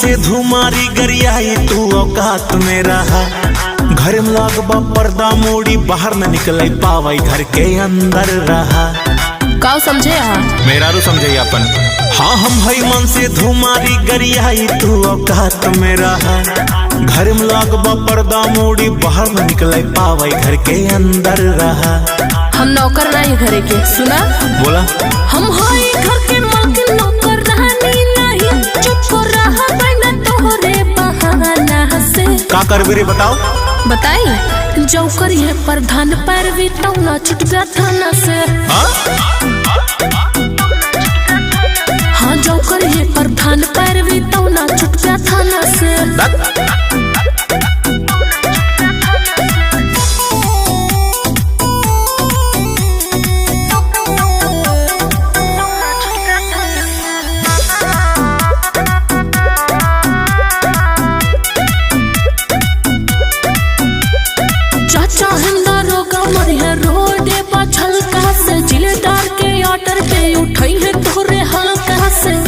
से धुमारी गरियाई तू औकात में रहा। घर में लगबा पर्दा मोड़ी बाहर न निकले पावई घर के अंदर रहा। का समझे मेरा रू समझे अपन। हाँ हम हई मन से धुमारी गरियाई तू औकात में रहा। घर में लगबा पर्दा मोड़ी बाहर न निकले पावई घर के अंदर रहा। हम नौकर नहीं घरे के सुना बोला हम हई घर के मालिक नौकर रहनी नहीं चुप रहा बिना तोहरे बहाना से। का करबे रे बताओ बताई जो करिए प्रधान पैरवी तौना छुट गया थाना से। हाँ जो करिए प्रधान पैरवी तौना छुट गया थाना से।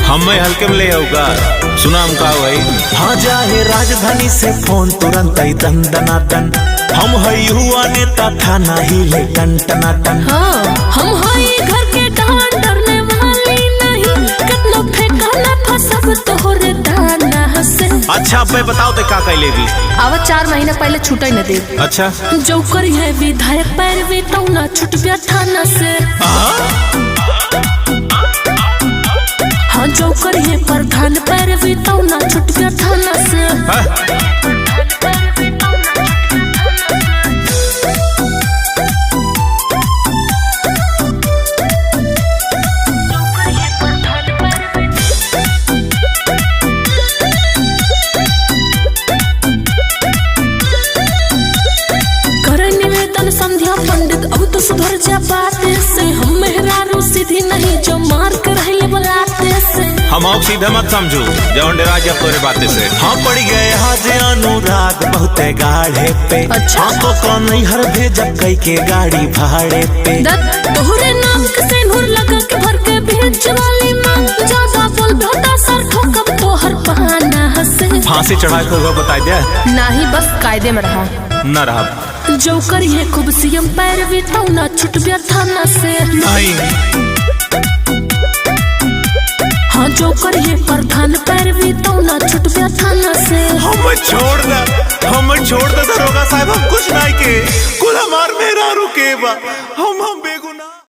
हम हल्के में ले आऊगा सुना हम का भाई। हाँ जाहे राजधानी से फोन तुरंत ही दन दनादन। हम हई हुआ नेता थाना ही ले टन टनाटन। हाँ हम हई घर के डांड डरने वाली नहीं कितना फेंकाना फसब तोहरे दाना से। अच्छा बे बताओ ते का कैलेगी। आवा 4 महीना पहले छूटे न दे। अच्छा जो करिए विधायक पैरवी तौना छूट गया थाना से। हाँ जो करिए प्रधान पैरवी तौना छुट गया थाना से। करे निवेदन संध्या पंडित अब तो सुधर जा बात से। हम मेहरारू सीधी नहीं जो मार कर रहे बुलाते से। हम आप सीधा मत समझो जौन डरा जा तोरे बातें से। हाँ पड़ गए हाज अनुराग बहुते गाढ़े पे। अच्छा तो कौन नहीं हर भेजा कई के गाड़ी भाड़े पे। तोहरे नाम के सेनुर लगा के भर के भेज वाली मांग ज्यादा बोल बेटा सर ठोकब तोहर बहाना से। फांसी चढ़ा कर वो बता दे नहीं बस कायदे में रहा न रहा। जो करिए खूब सीएम पैरवी तौना छुट गया थाना से। नहीं हाँ जो करिए प्रधान पैरवी तौना छुट गया थाना से। हम छोड़ दे दरोगा साहब हम कुछ नहीं के कुल हमार मेरा रुके बा हम